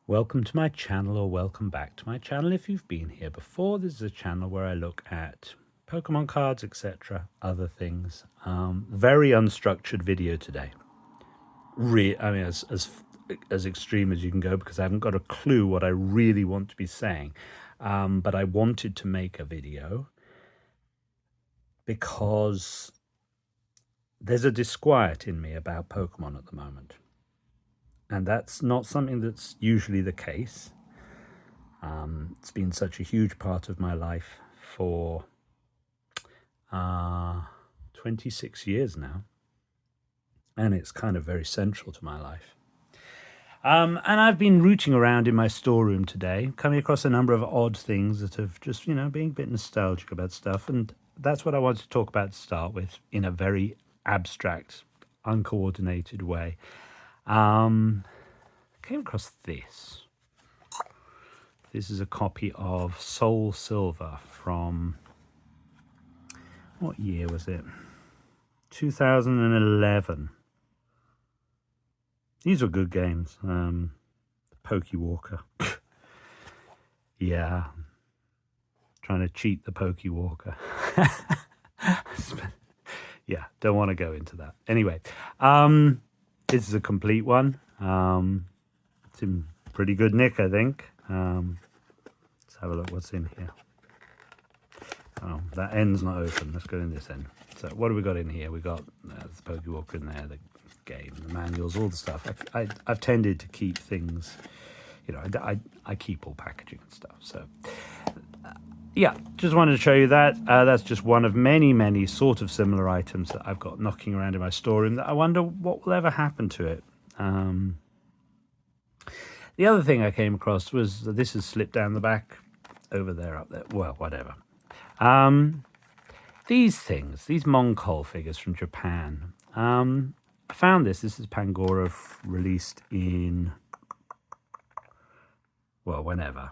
Welcome to my channel, or welcome back to my channel if you've been here before. This is a channel where I look at Pokemon cards, etc., other things. Very unstructured video today. As extreme as you can go, because I haven't got a clue what I really want to be saying. But I wanted to make a video because there's a disquiet in me about Pokemon at the moment. And that's not something that's usually the case. It's been such a huge part of my life for 26 years now. And it's kind of very central to my life. And I've been rooting around in my storeroom today, coming across a number of odd things that have just, being a bit nostalgic about stuff. And that's what I wanted to talk about to start with in a very abstract, uncoordinated way. Came across this. This is a copy of Soul Silver from, what year was it? 2011. These were good games. Pokewalker. Yeah. Trying to cheat the Pokewalker. Yeah, don't want to go into that. Anyway, this is a complete one. It's in pretty good nick, I think. Let's have a look what's in here. Oh, that end's not open. Let's go in this end. So what have we got in here? We got the Pokewalker in there, the game, the manuals, all the stuff. I've tended to keep things, I keep all packaging and stuff. So yeah, just wanted to show you that. That's just one of many, many sort of similar items that I've got knocking around in my storeroom that I wonder what will ever happen to it. The other thing I came across was that this has slipped down the back, over there, up there, well, whatever. These things, these Moncolle figures from Japan. I found this is Pangoro released in, well, whenever,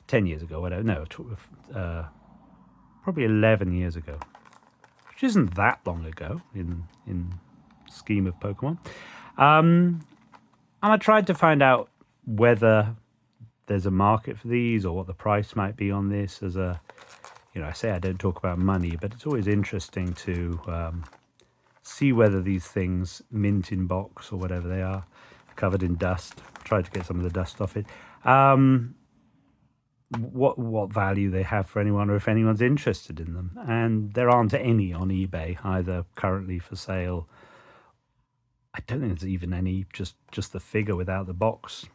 10 years ago, whatever, no, probably 11 years ago, which isn't that long ago in scheme of Pokemon. And I tried to find out whether there's a market for these or what the price might be on this. As a, I say I don't talk about money, but it's always interesting to see whether these things, mint in box or whatever they are, covered in dust. Tried to get some of the dust off it. What value they have for anyone, or if anyone's interested in them. And there aren't any on eBay either currently for sale. I don't think there's even any, just the figure without the box.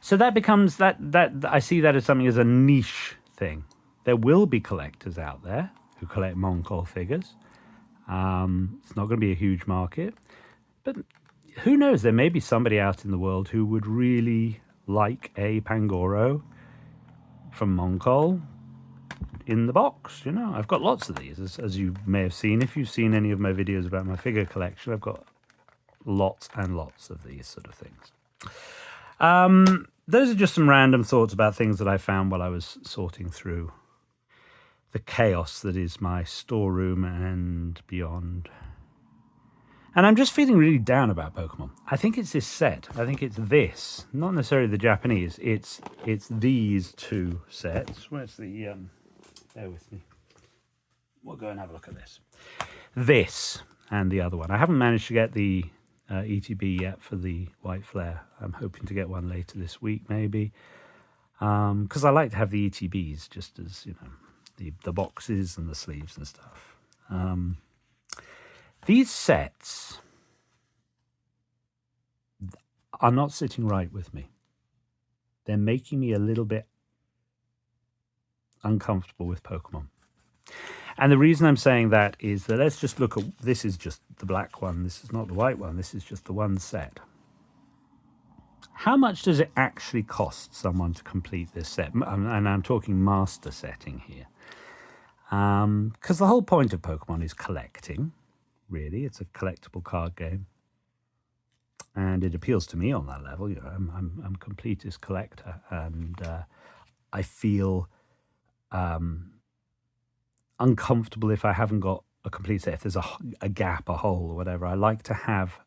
So that becomes that I see that as something as a niche thing. There will be collectors out there who collect Moncolle figures. It's not going to be a huge market, but who knows? There may be somebody out in the world who would really like a Pangoro from Moncolle in the box. I've got lots of these, as you may have seen. If you've seen any of my videos about my figure collection, I've got lots and lots of these sort of things. Those are just some random thoughts about things that I found while I was sorting through the chaos that is my storeroom and beyond. And I'm just feeling really down about Pokemon. I think it's this set. I think it's this, not necessarily the Japanese. It's these two sets. Where's the bear with me. We'll go and have a look at this. This and the other one. I haven't managed to get the ETB yet for the White Flare. I'm hoping to get one later this week, maybe. Because I like to have the ETBs just as, the boxes and the sleeves and stuff. These sets are not sitting right with me. They're making me a little bit uncomfortable with Pokemon. And the reason I'm saying that is that let's just look at, this is just the black one. This is not the white one. This is just the one set. How much does it actually cost someone to complete this set? And I'm talking master setting here. Because the whole point of Pokemon is collecting, really. It's a collectible card game. And it appeals to me on that level. I'm a completist collector. And I feel uncomfortable if I haven't got a complete set. If there's a gap, a hole or whatever, I like to have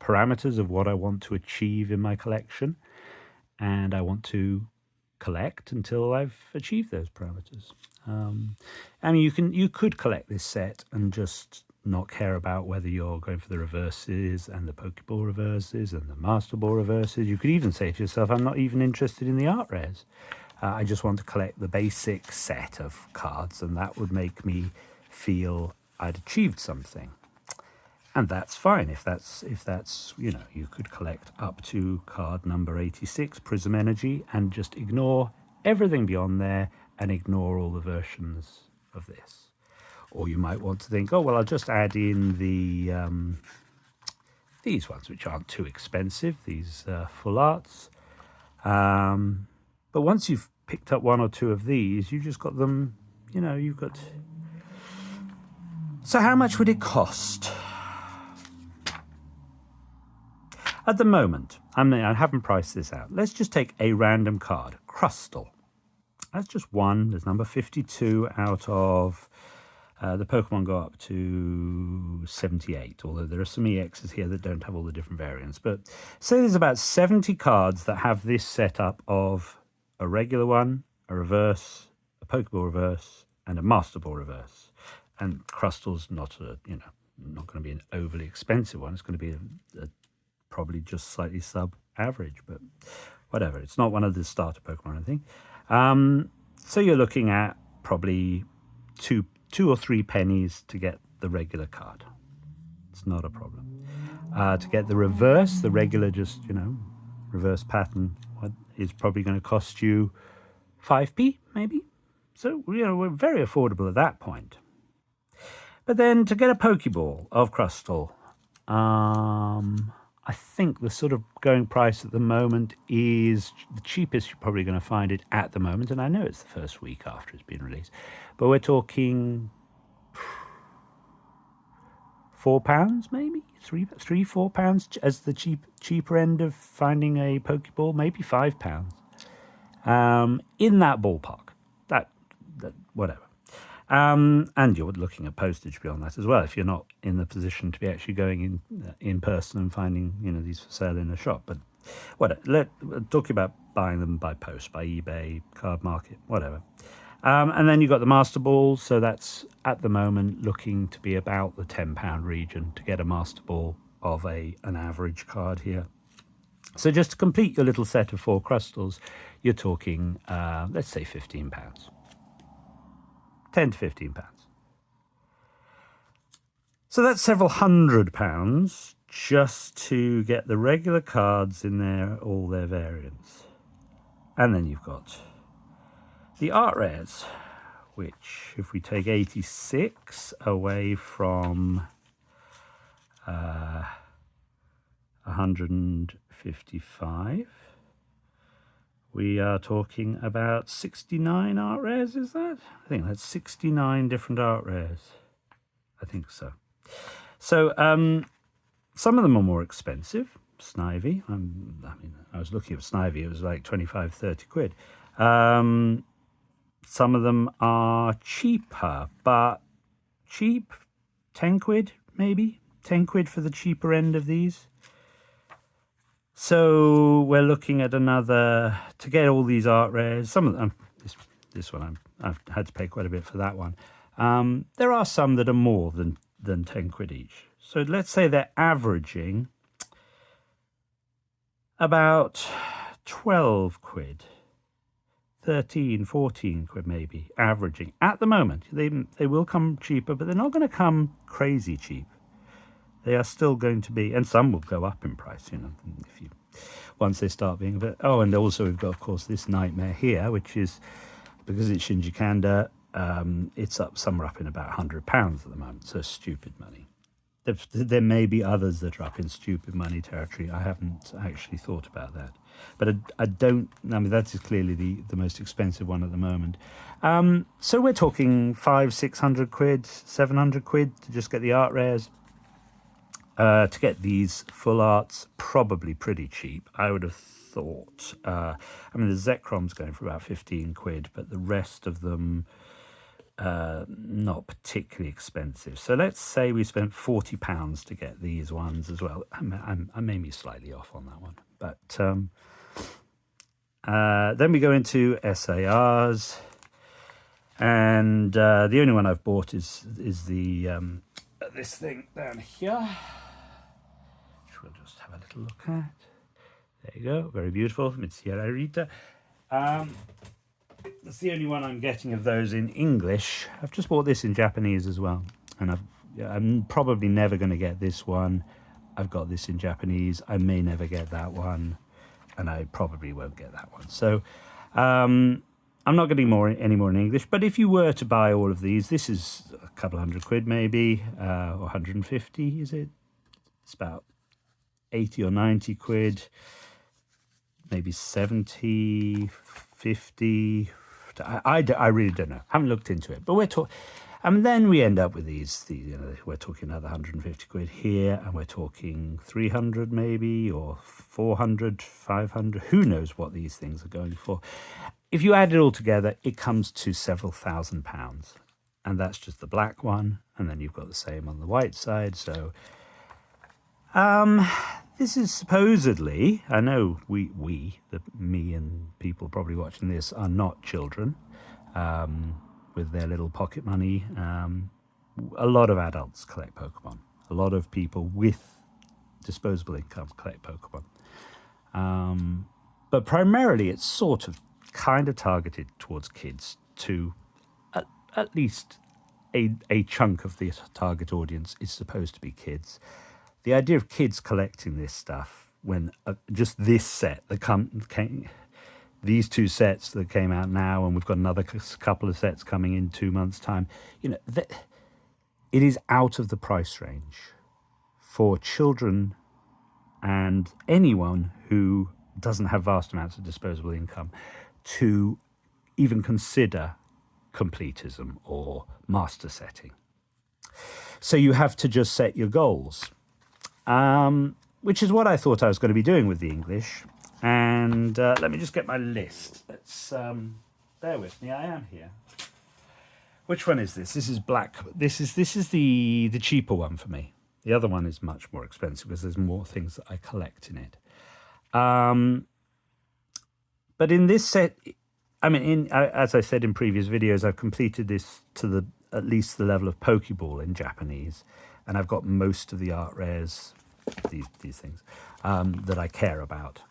parameters of what I want to achieve in my collection, and I want to collect until I've achieved those parameters. I mean, you could collect this set and just not care about whether you're going for the reverses and the Pokeball reverses and the Master Ball reverses. You could even say to yourself, I'm not even interested in the art rares. I just want to collect the basic set of cards, and that would make me feel I'd achieved something. And that's fine if that's you know, you could collect up to card number 86, Prism Energy, and just ignore everything beyond there and ignore all the versions of this. Or you might want to think, oh well, I'll just add in the these ones, which aren't too expensive, these full arts. But once you've picked up one or two of these, you just got them, you know, you've got. So how much would it cost? At the moment, I haven't priced this out. Let's just take a random card, Crustle. That's just one. There's number 52 out of the Pokemon go up to 78, although there are some EXs here that don't have all the different variants. But say there's about 70 cards that have this setup of a regular one, a reverse, a Pokeball reverse, and a Master Ball reverse. And Crustle's not not going to be an overly expensive one. It's going to be probably just slightly sub-average, but whatever. It's not one of the starter Pokemon or anything. So you're looking at probably two or three pennies to get the regular card. It's not a problem. To get the reverse, the regular just, reverse pattern, what is probably going to cost you 5p, maybe. So, we're very affordable at that point. But then to get a Pokeball of Crustle, I think the sort of going price at the moment is the cheapest you're probably going to find it at the moment. And I know it's the first week after it's been released, but we're talking £4, maybe £3-4 as the cheaper end of finding a Pokeball, maybe £5. In that ballpark, that whatever. And you're looking at postage beyond that as well, if you're not in the position to be actually going in person and finding these for sale in a shop. But whatever, talking about buying them by post, by eBay, card market, whatever. And then you've got the Master Ball, so that's at the moment looking to be about the £10 region to get a Master Ball of an average card here. So just to complete your little set of 4 Crustals, you're talking, let's say £15. 10 to £15. So that's several £100 just to get the regular cards in there, all their variants. And then you've got the art rares, which if we take 86 away from 155, we are talking about 69 art rares, is that? I think that's 69 different art rares. I think so. So some of them are more expensive. Snivy, I was looking at Snivy, it was like 25, 30 quid. Some of them are cheaper, but cheap, 10 quid maybe, 10 quid for the cheaper end of these. So we're looking at another, to get all these art rares, some of them, this one I've had to pay quite a bit for that one. There are some that are more than 10 quid each. So let's say they're averaging about 12 quid, 13, 14 quid maybe, averaging at the moment. They will come cheaper, but they're not going to come crazy cheap. They are still going to be, and some will go up in price, once they start being a bit. Oh, and also we've got, of course, this nightmare here, which is, because it's Shinji Kanda, it's somewhere up in about £100 at the moment, so stupid money. There may be others that are up in stupid money territory. I haven't actually thought about that. But that is clearly the most expensive one at the moment. So we're talking 500-600 quid, 700 quid to just get the art rares. To get these full arts, probably pretty cheap. I would have thought. The Zekrom's going for about 15 quid, but the rest of them, not particularly expensive. So let's say we spent £40 to get these ones as well. I may be slightly off on that one, but then we go into SARs, and the only one I've bought is the this thing down here, which we'll just have a little look at. There you go, very beautiful, Mitsierra Rita. That's the only one I'm getting of those in English. I've just bought this in Japanese as well, and I'm probably never going to get this one. I've got this in Japanese. I may never get that one, and I probably won't get that one. So I'm not getting any more in English. But if you were to buy all of these, this is a couple £100 maybe, or 150, is it? It's about 80 or 90 quid, maybe 70, 50. I really don't know. Haven't looked into it. But we're talking, and then we end up with these. We're talking another 150 quid here, and we're talking 300 maybe, or 400, 500. Who knows what these things are going for? If you add it all together, it comes to several £1,000s, and that's just the black one. And then you've got the same on the white side. So, this is supposedly, I know me and people probably watching this are not children with their little pocket money. A lot of adults collect Pokemon. A lot of people with disposable income collect Pokemon. But primarily it's sort of kind of targeted towards kids, to at least a chunk of the target audience is supposed to be kids. The idea of kids collecting this stuff, when just this set these two sets that came out now, and we've got another couple of sets coming in 2 months' time, it is out of the price range for children and anyone who doesn't have vast amounts of disposable income to even consider completism or master setting. So you have to just set your goals. Which is what I thought I was going to be doing with the English. And let me just get my list. Let's bear with me. I am here. Which one is this? This is black. This is the cheaper one for me. The other one is much more expensive because there's more things that I collect in it. But in this set, as I said in previous videos, I've completed this to at least the level of Pokeball in Japanese. And I've got most of the art rares, these things, that I care about.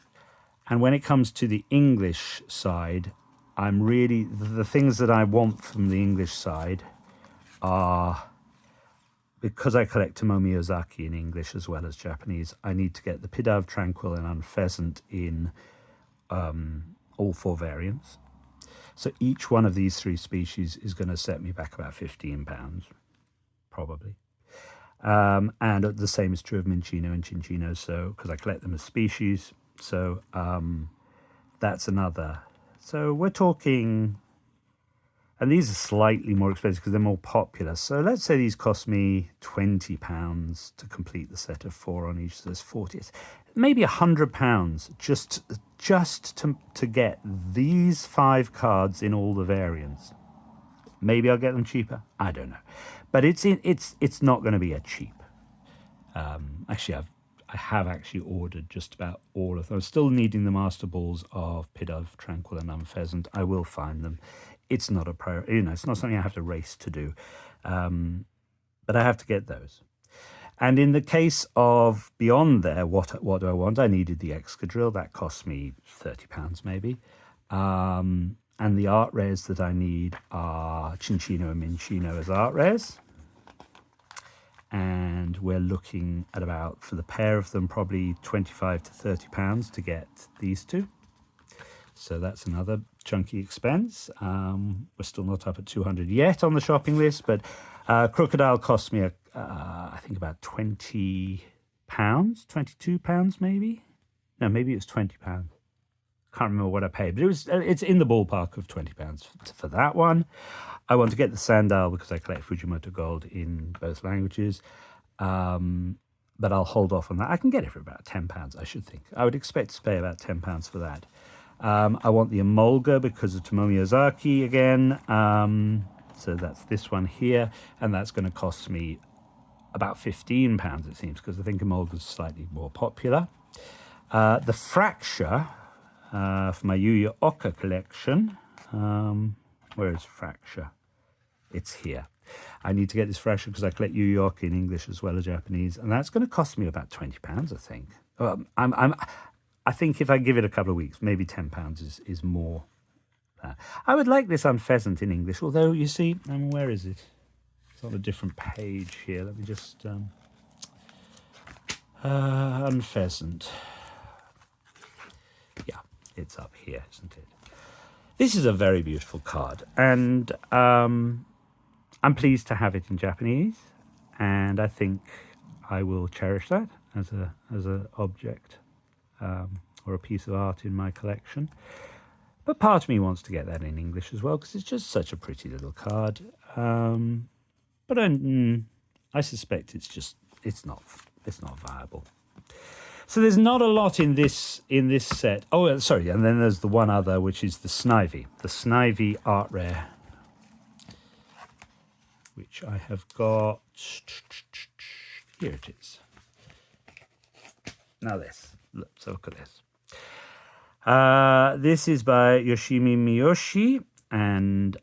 And when it comes to the English side, I'm really, the things that I want from the English side are, because I collect Tomomi Ozaki in English as well as Japanese, I need to get the Pidav, Tranquil, and Unpheasant in all 4 variants. So each one of these 3 species is going to set me back about £15, probably. And the same is true of Minccino and Cinccino, so because I collect them as species. So that's another. So we're talking, and these are slightly more expensive because they're more popular. So let's say these cost me £20 to complete the set of 4 on each. So there's 40. It's maybe £100 just to get these 5 cards in all the variants. Maybe I'll get them cheaper. I don't know. But it's not going to be a cheap. Actually, I have actually ordered just about all of them. I'm still needing the Master Balls of Pidav, Tranquil, and Unpheasant. I will find them. It's not a priority. It's not something I have to race to do. But I have to get those. And in the case of beyond there, what do I want? I needed the Excadrill. That cost me £30 maybe. And the art rares that I need are Cinccino and Minccino as art rares. And we're looking at about, for the pair of them, probably £25 to £30 to get these 2. So that's another chunky expense. We're still not up at 200 yet on the shopping list, but Crocodile cost me, I think, about £20, £22 maybe? No, maybe it was £20. Can't remember what I paid, but it's in the ballpark of £20 for that one. I want to get the Sandal because I collect Fujimoto Gold in both languages, but I'll hold off on that. I can get it for about £10, I should think. I would expect to pay about £10 for that. I want the Emolga because of Tomomi Ozaki again. So that's this one here, and that's going to cost me about £15, it seems, because I think Emolga's slightly more popular. The Fracture for my Yu Yu Oka collection. Where is Fracture? It's here. I need to get this Fracture because I collect Yu Yu Oka in English as well as Japanese, and that's going to cost me about £20, I think. I think if I give it a couple of weeks, maybe £10 is more. I would like this Unpheasant in English, although you see, where is it? It's on a different page here. Let me just Unpheasant. Yeah, it's up here, isn't it? This is a very beautiful card, and I'm pleased to have it in Japanese, and I think I will cherish that as a object or a piece of art in my collection. But part of me wants to get that in English as well because it's just such a pretty little card. But I suspect it's not viable. So there's not a lot in this set. Oh, sorry, and then there's the one other, which is the Snivy Art Rare, which I have got. Here it is. Now this. Let's look at this. This is by Yoshimi Miyoshi, and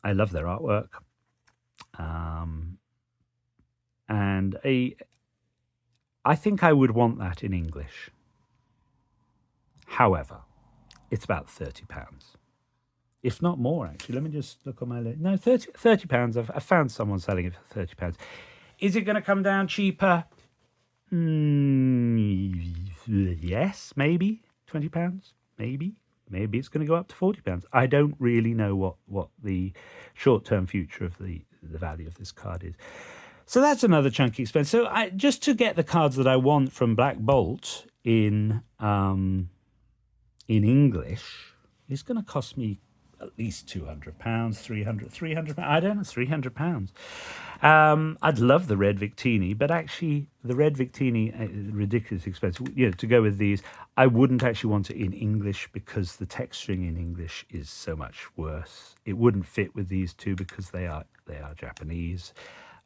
I love their artwork. And I think I would want that in English. However, it's about £30. If not more, actually. Let me just look on my list. No, £30. I found someone selling it for £30. Is it going to come down cheaper? Yes, maybe. £20, maybe it's going to go up to £40. I don't really know what the short-term future of the value of this card is. So that's another chunky expense. So just to get the cards that I want from Black Bolt in English is going to cost me at least £200, £300. I don't know, £300. I'd love the red Victini, but actually the red Victini, ridiculously expensive. To go with these, I wouldn't actually want it in English because the texturing in English is so much worse. It wouldn't fit with these two because they are Japanese,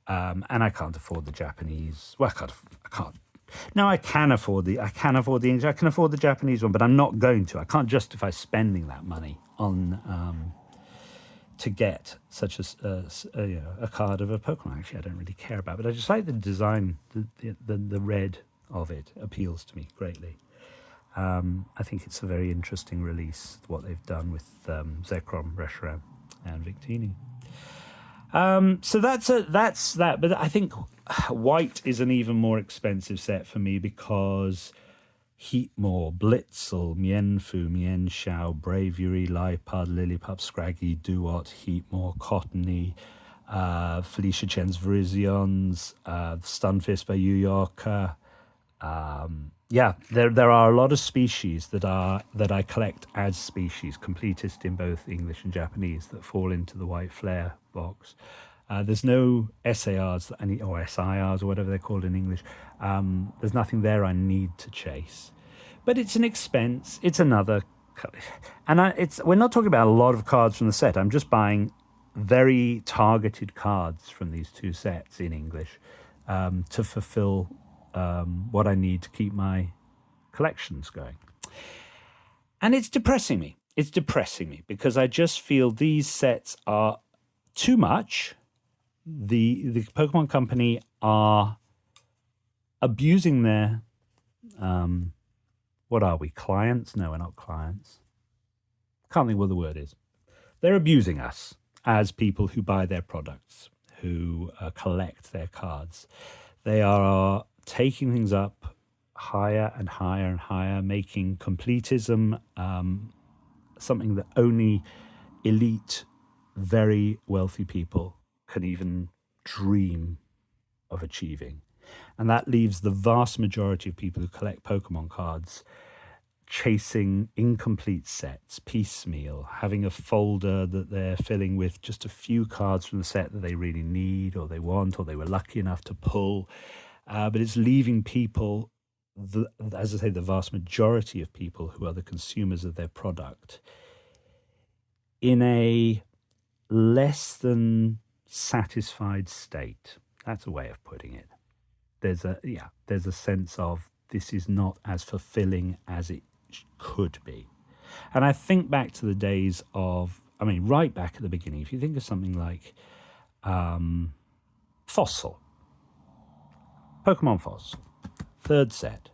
and I can't afford the Japanese. Well, I can't. No, I can afford the English. I can afford the Japanese one, but I'm not going to. I can't justify spending that money on to get such a card of a Pokemon. Actually, I don't really care about, but I just like the design. The red of it appeals to me greatly. I think it's a very interesting release what they've done with Zekrom, Reshiram, and Victini. So that's that. But I think white is an even more expensive set for me because Heatmore, Blitzel, Mienfu, Mienshao, Braviary, Lipard, Lillipup, Scraggy, Duot, Heatmore, Cottony, Felicia Chen's Virizions, Stunfisk by Yu Yorker. There are a lot of species that I collect as species, completist in both English and Japanese, that fall into the white flare box. There's no SARs or SIRs or whatever they're called in English. There's nothing there I need to chase, but it's an expense. It's another, and we're not talking about a lot of cards from the set. I'm just buying very targeted cards from these two sets in English to fulfill what I need to keep my collections going. And it's depressing me. It's depressing me because I just feel these sets are too much. The Pokemon Company are abusing their what are we, clients? No, we're not clients. Can't think what the word is. They're abusing us as people who buy their products, who collect their cards. They are taking things up higher and higher and higher, making completism something that only elite, very wealthy people can even dream of achieving. And that leaves the vast majority of people who collect Pokemon cards chasing incomplete sets, piecemeal, having a folder that they're filling with just a few cards from the set that they really need or they want or they were lucky enough to pull. But it's leaving people, as I say, the vast majority of people who are the consumers of their product, in a less than satisfied state. That's a way of putting it. There's a sense of this is not as fulfilling as it could be. And I think back to the days of, right back at the beginning, if you think of something like Fossil, Pokemon Fossil, third set,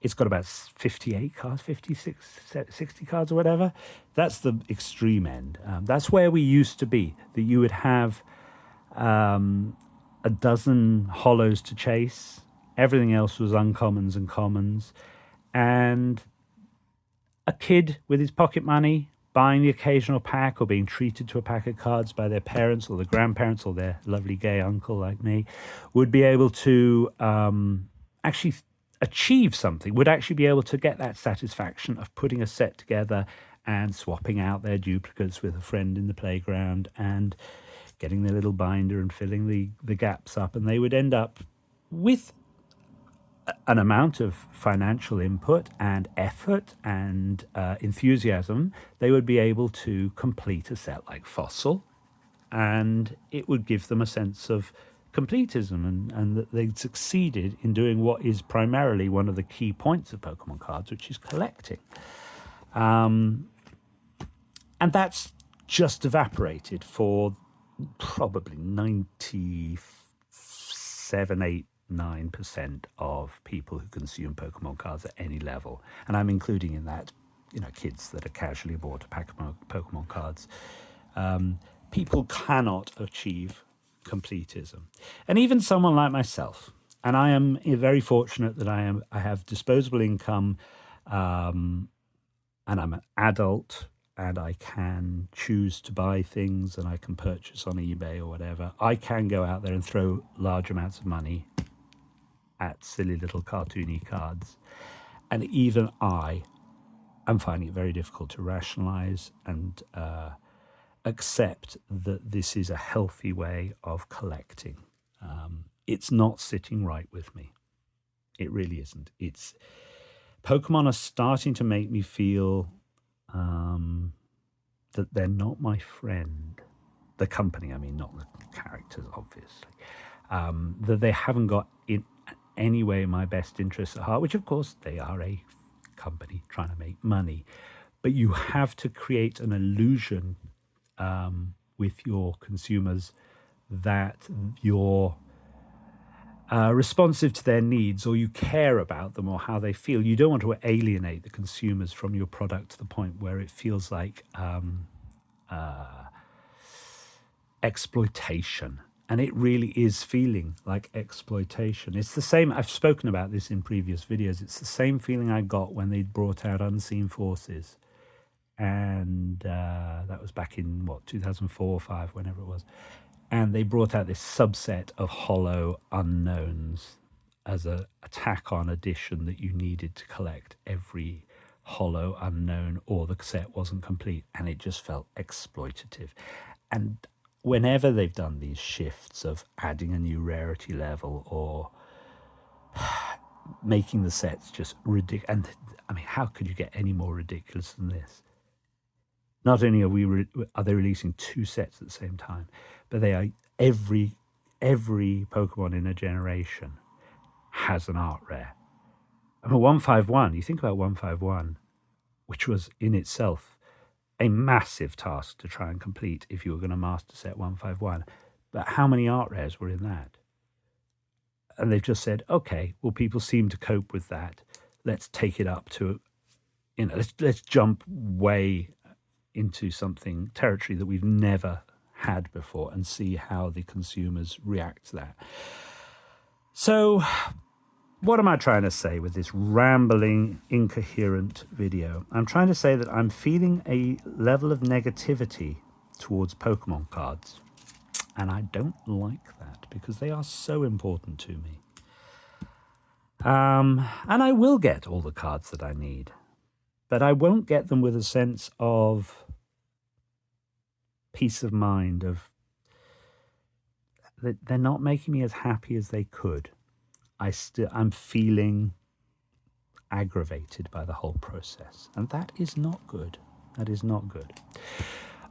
it's got about 58 cards, 56, 60 cards or whatever. That's the extreme end. That's where we used to be, that you would have a dozen hollows to chase. Everything else was uncommons and commons. And a kid with his pocket money buying the occasional pack or being treated to a pack of cards by their parents or their grandparents or their lovely gay uncle like me would be able to actually achieve something, would actually be able to get that satisfaction of putting a set together and swapping out their duplicates with a friend in the playground and getting their little binder and filling the gaps up. And they would end up with an amount of financial input and effort and enthusiasm. They would be able to complete a set like Fossil, and it would give them a sense of completism and that they'd succeeded in doing what is primarily one of the key points of Pokemon cards, which is collecting. And that's just evaporated for probably 97, 8, 9% of people who consume Pokemon cards at any level. And I'm including in that, kids that are casually bought a pack of Pokemon cards. People cannot achieve completism. And even someone like myself, and I am very fortunate that I have disposable income, and I'm an adult, and I can choose to buy things and I can purchase on eBay or whatever. I can go out there and throw large amounts of money at silly little cartoony cards. And even I am finding it very difficult to rationalize and accept that this is a healthy way of collecting. It's not sitting right with me. It really isn't. Pokemon are starting to make me feel that they're not my friend. The company, not the characters, obviously. That they haven't got in any way my best interests at heart, which of course they are a company trying to make money. But you have to create an illusion with your consumers that you're responsive to their needs, or you care about them or how they feel. You don't want to alienate the consumers from your product to the point where it feels like exploitation. And it really is feeling like exploitation. It's the same, I've spoken about this in previous videos, it's the same feeling I got when they brought out Unseen Forces. And that was back in, 2004 or 5, whenever it was. And they brought out this subset of hollow unknowns as a tack-on addition that you needed to collect every hollow unknown or the set wasn't complete. And it just felt exploitative. And whenever they've done these shifts of adding a new rarity level or making the sets just ridiculous, and how could you get any more ridiculous than this? Not only are they releasing 2 sets at the same time, but they are every Pokemon in a generation has an art rare. 151, you think about 151, which was in itself a massive task to try and complete if you were going to master set 151. But how many art rares were in that? And they've just said, okay, well, people seem to cope with that. Let's take it up to, let's jump way into something territory that we've never had before and see how the consumers react to that. So what am I trying to say with this rambling, incoherent video? I'm trying to say that I'm feeling a level of negativity towards Pokemon cards. And I don't like that because they are so important to me. And I will get all the cards that I need. But I won't get them with a sense of peace of mind, of that they're not making me as happy as they could. I'm feeling aggravated by the whole process, and that is not good. That is not good.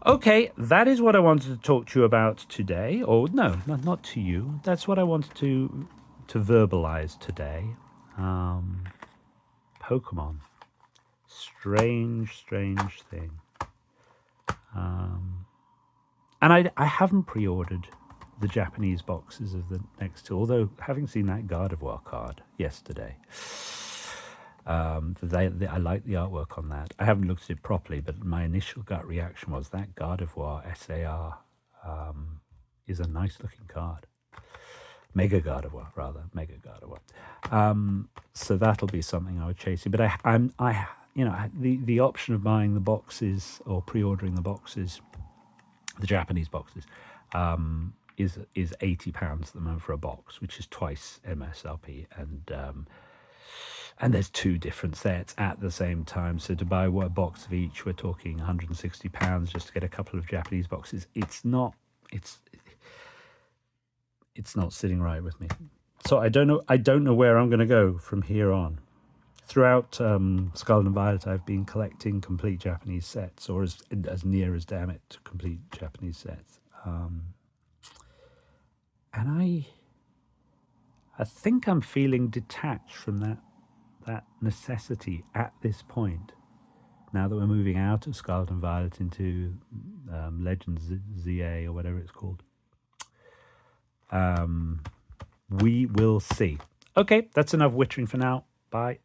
Okay, that is what I wanted to talk to you about today. Or no, not to you. That's what I wanted to verbalize today. Pokemon. Strange thing. And I haven't pre-ordered the Japanese boxes of the next two, although having seen that Gardevoir card yesterday, I like the artwork on that. I haven't looked at it properly, but my initial gut reaction was that Gardevoir SAR is a nice looking card. Mega Gardevoir, rather. Mega Gardevoir. So that'll be something I would chase. But the option of buying the boxes or pre-ordering the boxes, the Japanese boxes, is £80 at the moment for a box, which is twice MSRP, and there's two different sets at the same time. So to buy a box of each, we're talking £160 just to get a couple of Japanese boxes. It's not sitting right with me. So I don't know where I'm going to go from here on. Throughout Scarlet and Violet, I've been collecting complete Japanese sets, or as near as damn it to complete Japanese sets. And I think I'm feeling detached from that necessity at this point. Now that we're moving out of Scarlet and Violet into Legends ZA or whatever it's called. We will see. Okay, that's enough wittering for now. Bye.